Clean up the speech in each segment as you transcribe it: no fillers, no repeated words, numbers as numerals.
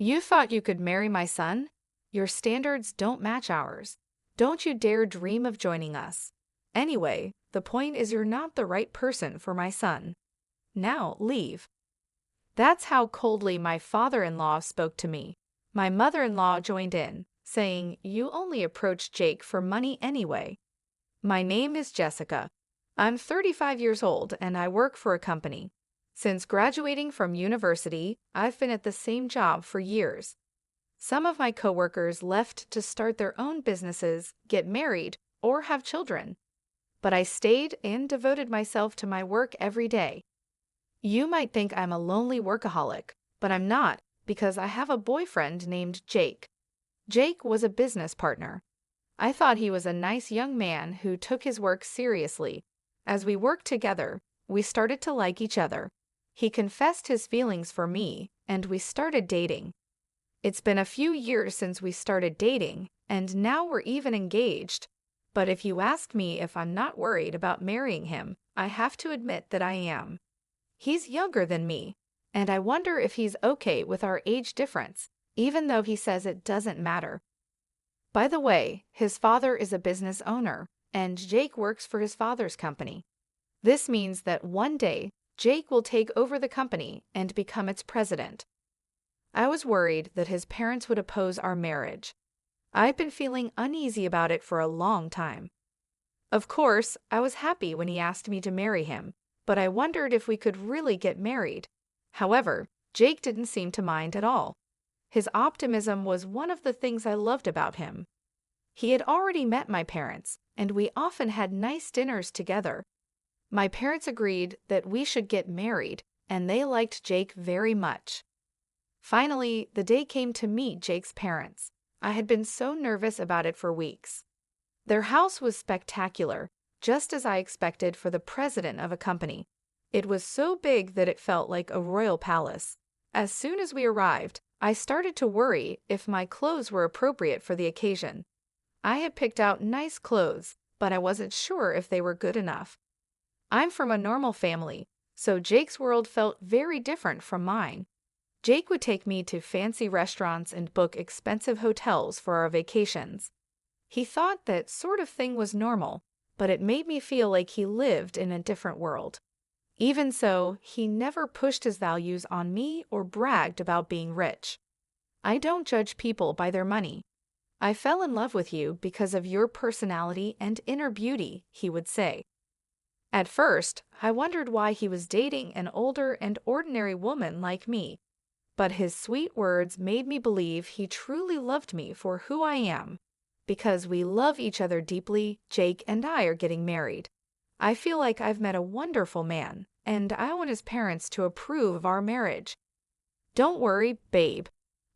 You thought you could marry my son? Your standards don't match ours. Don't you dare dream of joining us. Anyway, the point is you're not the right person for my son. Now, leave." That's how coldly my father-in-law spoke to me. My mother-in-law joined in, saying, "You only approached Jake for money anyway." My name is Jessica. I'm 35 years old and I work for a company. Since graduating from university, I've been at the same job for years. Some of my coworkers left to start their own businesses, get married, or have children. But I stayed and devoted myself to my work every day. You might think I'm a lonely workaholic, but I'm not, because I have a boyfriend named Jake. Jake was a business partner. I thought he was a nice young man who took his work seriously. As we worked together, we started to like each other. He confessed his feelings for me, and we started dating. It's been a few years since we started dating, and now we're even engaged. But if you ask me if I'm not worried about marrying him, I have to admit that I am. He's younger than me, and I wonder if he's okay with our age difference, even though he says it doesn't matter. By the way, his father is a business owner, and Jake works for his father's company. This means that one day, Jake will take over the company and become its president. I was worried that his parents would oppose our marriage. I've been feeling uneasy about it for a long time. Of course, I was happy when he asked me to marry him, but I wondered if we could really get married. However, Jake didn't seem to mind at all. His optimism was one of the things I loved about him. He had already met my parents, and we often had nice dinners together. My parents agreed that we should get married, and they liked Jake very much. Finally, the day came to meet Jake's parents. I had been so nervous about it for weeks. Their house was spectacular, just as I expected for the president of a company. It was so big that it felt like a royal palace. As soon as we arrived, I started to worry if my clothes were appropriate for the occasion. I had picked out nice clothes, but I wasn't sure if they were good enough. I'm from a normal family, so Jake's world felt very different from mine. Jake would take me to fancy restaurants and book expensive hotels for our vacations. He thought that sort of thing was normal, but it made me feel like he lived in a different world. Even so, he never pushed his values on me or bragged about being rich. I don't judge people by their money. "I fell in love with you because of your personality and inner beauty," he would say. At first, I wondered why he was dating an older and ordinary woman like me. But his sweet words made me believe he truly loved me for who I am. Because we love each other deeply, Jake and I are getting married. I feel like I've met a wonderful man, and I want his parents to approve of our marriage. "Don't worry, babe.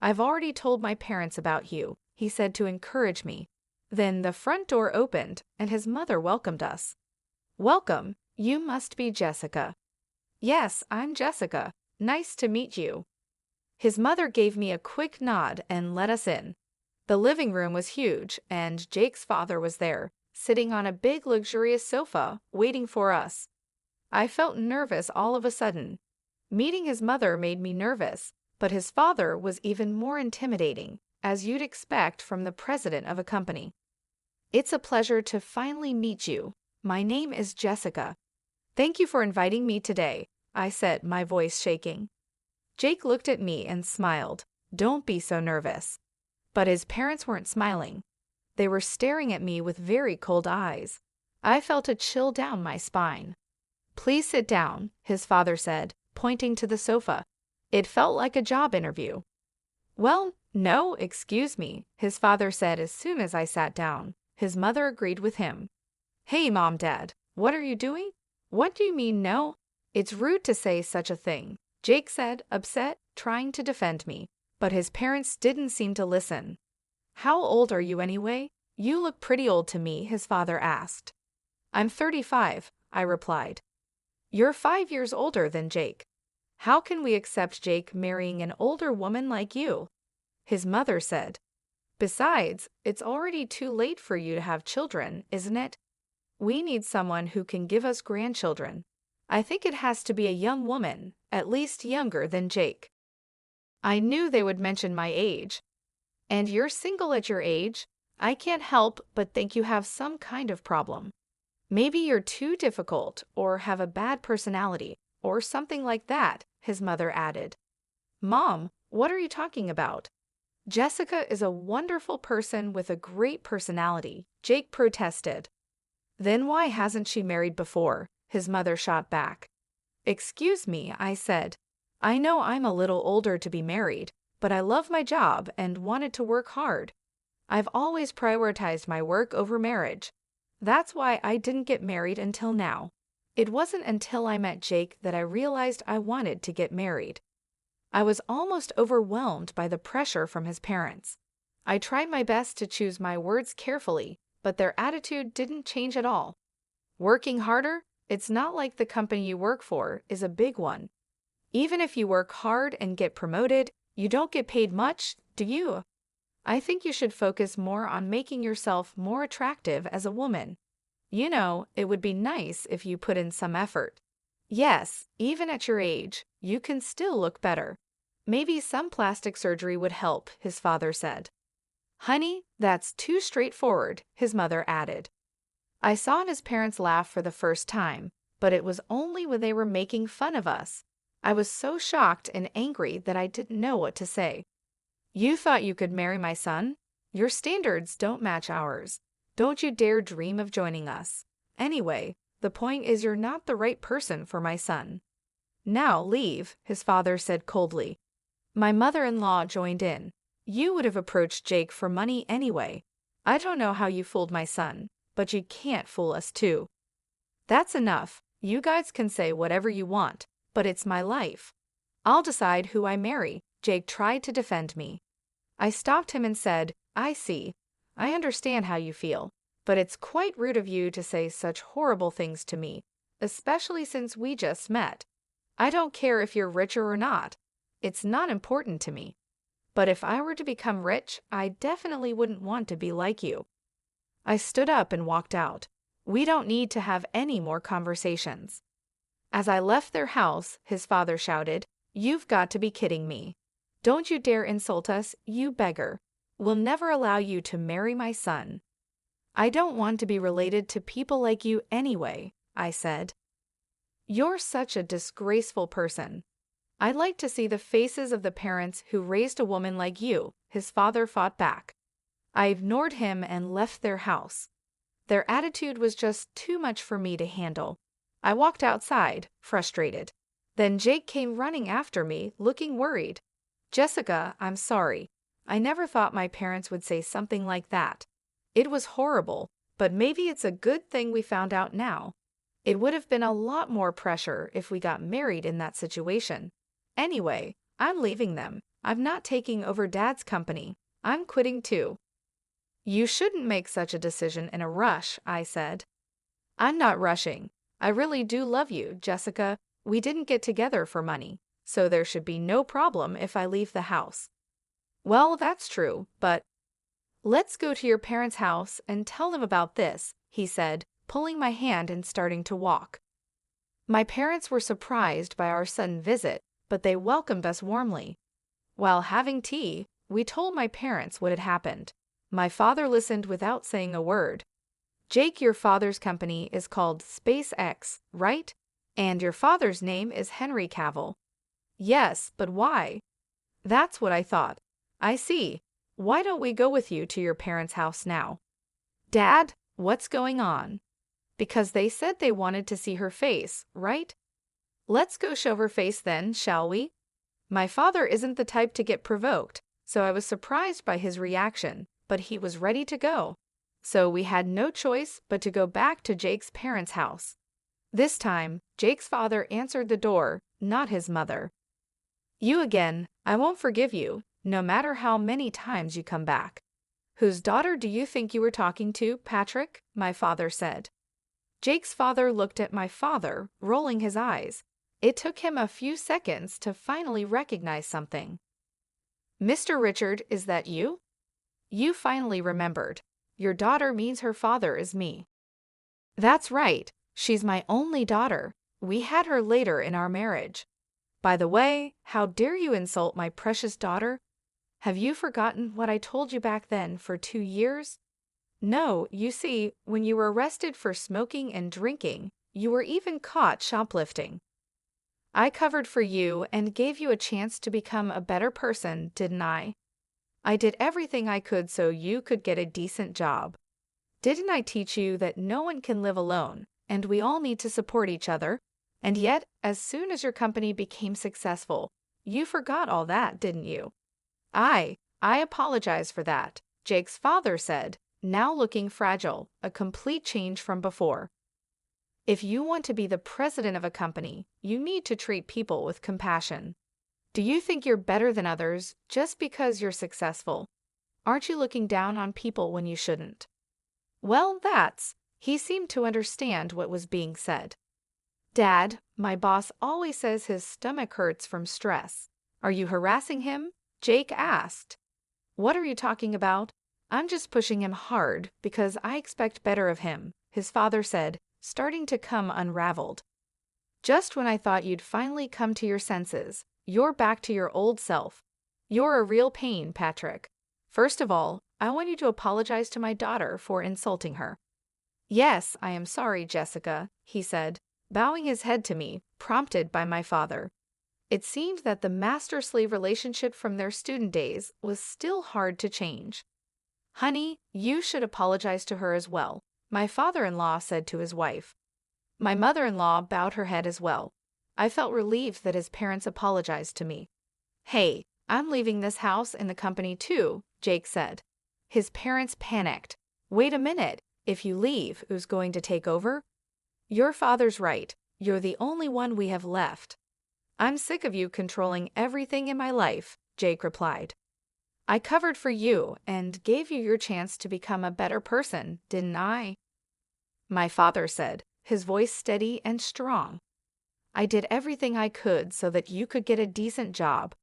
I've already told my parents about you," he said to encourage me. Then the front door opened, and his mother welcomed us. "Welcome. You must be Jessica." "Yes, I'm Jessica. Nice to meet you." His mother gave me a quick nod and let us in. The living room was huge, and Jake's father was there, sitting on a big luxurious sofa, waiting for us. I felt nervous all of a sudden. Meeting his mother made me nervous, but his father was even more intimidating, as you'd expect from the president of a company. "It's a pleasure to finally meet you. My name is Jessica. Thank you for inviting me today," I said, my voice shaking. Jake looked at me and smiled. "Don't be so nervous." But his parents weren't smiling. They were staring at me with very cold eyes. I felt a chill down my spine. "Please sit down," his father said, pointing to the sofa. It felt like a job interview. "Well, no, excuse me," his father said as soon as I sat down. His mother agreed with him. "Hey, Mom, Dad, what are you doing?" "What do you mean, no? It's rude to say such a thing," Jake said, upset, trying to defend me. But his parents didn't seem to listen. "How old are you anyway? You look pretty old to me," his father asked. "I'm 35, I replied. "You're 5 years older than Jake. How can we accept Jake marrying an older woman like you?" His mother said. "Besides, it's already too late for you to have children, isn't it? We need someone who can give us grandchildren. I think it has to be a young woman, at least younger than Jake." I knew they would mention my age. And you're single at your age? I can't help but think you have some kind of problem. Maybe you're too difficult or have a bad personality or something like that, his mother added. Mom, what are you talking about? Jessica is a wonderful person with a great personality, Jake protested. Then why hasn't she married before? His mother shot back. Excuse me, I said. I know I'm a little older to be married, but I love my job and wanted to work hard. I've always prioritized my work over marriage. That's why I didn't get married until now. It wasn't until I met Jake that I realized I wanted to get married. I was almost overwhelmed by the pressure from his parents. I tried my best to choose my words carefully, but their attitude didn't change at all. Working harder? It's not like the company you work for is a big one. Even if you work hard and get promoted, you don't get paid much, do you? I think you should focus more on making yourself more attractive as a woman. You know, it would be nice if you put in some effort. Yes, even at your age, you can still look better. Maybe some plastic surgery would help, his father said. Honey, that's too straightforward, his mother added. I saw his parents laugh for the first time, but it was only when they were making fun of us. I was so shocked and angry that I didn't know what to say. You thought you could marry my son? Your standards don't match ours. Don't you dare dream of joining us. Anyway, the point is you're not the right person for my son. Now leave, his father said coldly. My mother-in-law joined in. You would have approached Jake for money anyway. I don't know how you fooled my son, but you can't fool us too. That's enough. You guys can say whatever you want, but it's my life. I'll decide who I marry. Jake tried to defend me. I stopped him and said, I see. I understand how you feel, but it's quite rude of you to say such horrible things to me, especially since we just met. I don't care if you're richer or not. It's not important to me. But if I were to become rich, I definitely wouldn't want to be like you. I stood up and walked out. We don't need to have any more conversations. As I left their house, his father shouted, You've got to be kidding me. Don't you dare insult us, you beggar. We'll never allow you to marry my son. I don't want to be related to people like you anyway, I said. You're such a disgraceful person. I'd like to see the faces of the parents who raised a woman like you, his father fought back. I ignored him and left their house. Their attitude was just too much for me to handle. I walked outside, frustrated. Then Jake came running after me, looking worried. Jessica, I'm sorry. I never thought my parents would say something like that. It was horrible, but maybe it's a good thing we found out now. It would have been a lot more pressure if we got married in that situation. Anyway, I'm leaving them. I'm not taking over Dad's company. I'm quitting too. You shouldn't make such a decision in a rush, I said. I'm not rushing. I really do love you, Jessica. We didn't get together for money, so there should be no problem if I leave the house. Well, that's true, but let's go to your parents' house and tell them about this, he said, pulling my hand and starting to walk. My parents were surprised by our sudden visit, but they welcomed us warmly. While having tea, we told my parents what had happened. My father listened without saying a word. Jake, your father's company is called SpaceX, right? And your father's name is Henry Cavill. Yes, but why? That's what I thought. I see. Why don't we go with you to your parents' house now? Dad, what's going on? Because they said they wanted to see her face, right? Let's go show her face then, shall we? My father isn't the type to get provoked, so I was surprised by his reaction, but he was ready to go. So we had no choice but to go back to Jake's parents' house. This time, Jake's father answered the door, not his mother. You again, I won't forgive you, no matter how many times you come back. Whose daughter do you think you were talking to, Patrick? My father said. Jake's father looked at my father, rolling his eyes. It took him a few seconds to finally recognize something. Mr. Richard, is that you? You finally remembered. Your daughter means her father is me. That's right. She's my only daughter. We had her later in our marriage. By the way, how dare you insult my precious daughter? Have you forgotten what I told you back then for 2 years? No, you see, when you were arrested for smoking and drinking, you were even caught shoplifting. I covered for you and gave you a chance to become a better person, didn't I? I did everything I could so you could get a decent job. Didn't I teach you that no one can live alone, and we all need to support each other? And yet, as soon as your company became successful, you forgot all that, didn't you? I apologize for that, Jake's father said, now looking fragile, a complete change from before. If you want to be the president of a company, you need to treat people with compassion. Do you think you're better than others just because you're successful? Aren't you looking down on people when you shouldn't? Well, he seemed to understand what was being said. Dad, my boss always says his stomach hurts from stress. Are you harassing him? Jake asked. What are you talking about? I'm just pushing him hard because I expect better of him, his father said, starting to come unraveled. Just when I thought you'd finally come to your senses, you're back to your old self. You're a real pain, Patrick. First of all, I want you to apologize to my daughter for insulting her. Yes, I am sorry, Jessica, he said, bowing his head to me, prompted by my father. It seemed that the master-slave relationship from their student days was still hard to change. Honey, you should apologize to her as well, my father-in-law said to his wife. My mother-in-law bowed her head as well. I felt relieved that his parents apologized to me. Hey, I'm leaving this house and the company too, Jake said. His parents panicked. Wait a minute, if you leave, who's going to take over? Your father's right, you're the only one we have left. I'm sick of you controlling everything in my life, Jake replied. I covered for you and gave you your chance to become a better person, didn't I? My father said, his voice steady and strong. I did everything I could so that you could get a decent job.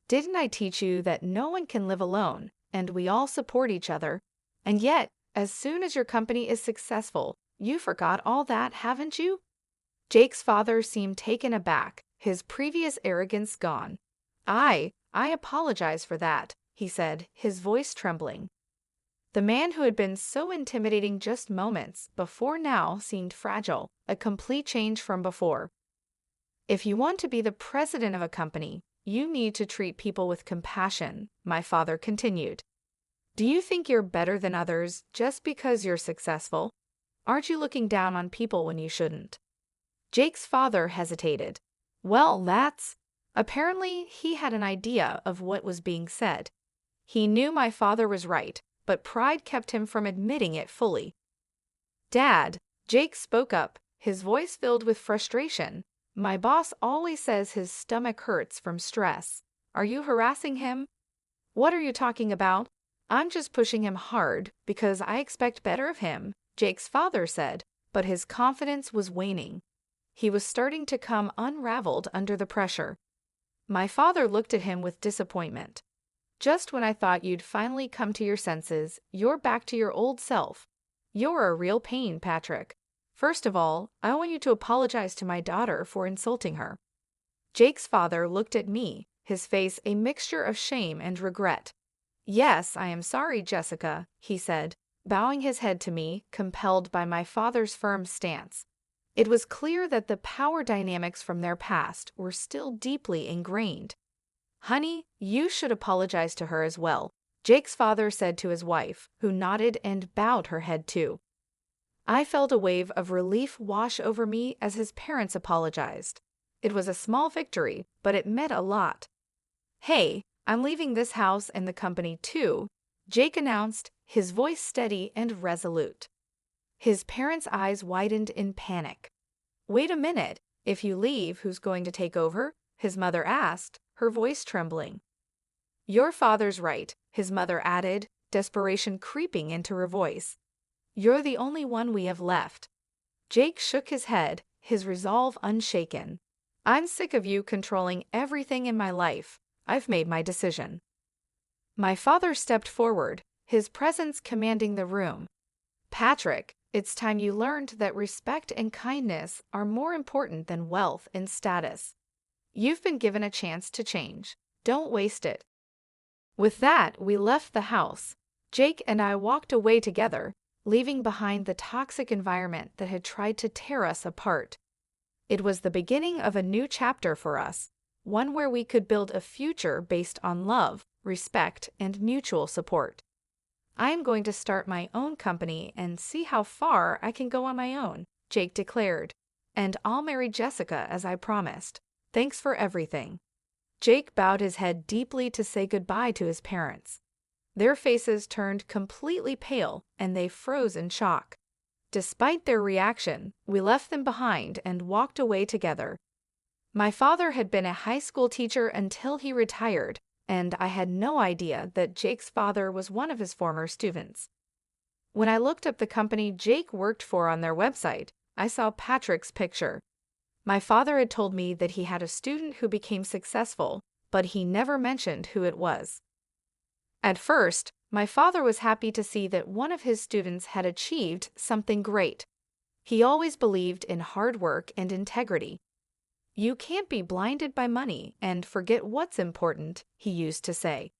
Didn't I teach you that no one can live alone, and we all support each other? And yet, as soon as your company is successful, you forgot all that, haven't you? Jake's father seemed taken aback, his previous arrogance gone. I apologize for that, he said, his voice trembling. The man who had been so intimidating just moments before now seemed fragile, a complete change from before. If you want to be the president of a company, you need to treat people with compassion, my father continued. Do you think you're better than others just because you're successful? Aren't you looking down on people when you shouldn't? Jake's father hesitated. Well, apparently he had an idea of what was being said. He knew my father was right, but pride kept him from admitting it fully. Dad, Jake spoke up, his voice filled with frustration. My boss always says his stomach hurts from stress. Are you harassing him? What are you talking about? I'm just pushing him hard because I expect better of him, Jake's father said, but his confidence was waning. He was starting to come unraveled under the pressure. My father looked at him with disappointment. Just when I thought you'd finally come to your senses, you're back to your old self. You're a real pain, Patrick. First of all, I want you to apologize to my daughter for insulting her. Jake's father looked at me, his face a mixture of shame and regret. Yes, I am sorry, Jessica, he said, bowing his head to me, compelled by my father's firm stance. It was clear that the power dynamics from their past were still deeply ingrained. Honey, you should apologize to her as well, Jake's father said to his wife, who nodded and bowed her head too. I felt a wave of relief wash over me as his parents apologized. It was a small victory, but it meant a lot. Hey, I'm leaving this house and the company too, Jake announced, his voice steady and resolute. His parents' eyes widened in panic. Wait a minute, if you leave, who's going to take over? His mother asked, her voice trembling. Your father's right, his mother added, desperation creeping into her voice. You're the only one we have left. Jake shook his head, his resolve unshaken. I'm sick of you controlling everything in my life. I've made my decision. My father stepped forward, his presence commanding the room. Patrick, it's time you learned that respect and kindness are more important than wealth and status. You've been given a chance to change. Don't waste it. With that, we left the house. Jake and I walked away together, leaving behind the toxic environment that had tried to tear us apart. It was the beginning of a new chapter for us, one where we could build a future based on love, respect, and mutual support. I am going to start my own company and see how far I can go on my own, Jake declared. And I'll marry Jessica as I promised. Thanks for everything. Jake bowed his head deeply to say goodbye to his parents. Their faces turned completely pale and they froze in shock. Despite their reaction, we left them behind and walked away together. My father had been a high school teacher until he retired, and I had no idea that Jake's father was one of his former students. When I looked up the company Jake worked for on their website, I saw Patrick's picture. My father had told me that he had a student who became successful, but he never mentioned who it was. At first, my father was happy to see that one of his students had achieved something great. He always believed in hard work and integrity. You can't be blinded by money and forget what's important, he used to say.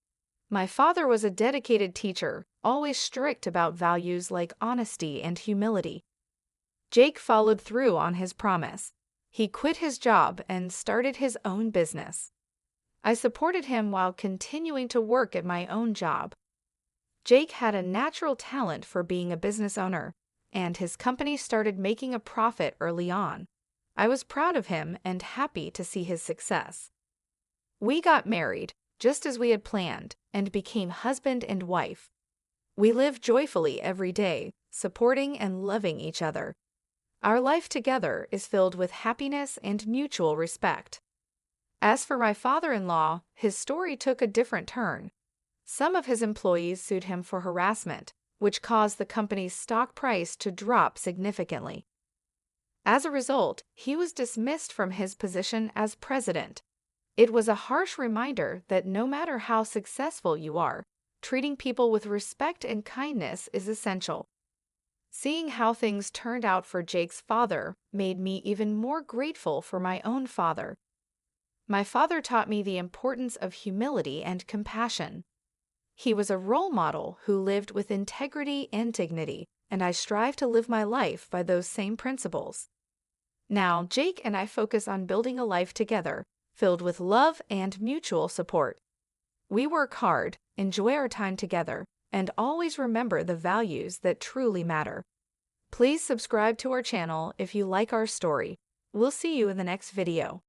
My father was a dedicated teacher, always strict about values like honesty and humility. Jake followed through on his promise. He quit his job and started his own business. I supported him while continuing to work at my own job. Jake had a natural talent for being a business owner, and his company started making a profit early on. I was proud of him and happy to see his success. We got married, just as we had planned, and became husband and wife. We lived joyfully every day, supporting and loving each other. Our life together is filled with happiness and mutual respect. As for my father-in-law, his story took a different turn. Some of his employees sued him for harassment, which caused the company's stock price to drop significantly. As a result, he was dismissed from his position as president. It was a harsh reminder that no matter how successful you are, treating people with respect and kindness is essential. Seeing how things turned out for Jake's father made me even more grateful for my own father. My father taught me the importance of humility and compassion. He was a role model who lived with integrity and dignity, and I strive to live my life by those same principles. Now, Jake and I focus on building a life together, filled with love and mutual support. We work hard, enjoy our time together, and always remember the values that truly matter. Please subscribe to our channel if you like our story. We'll see you in the next video.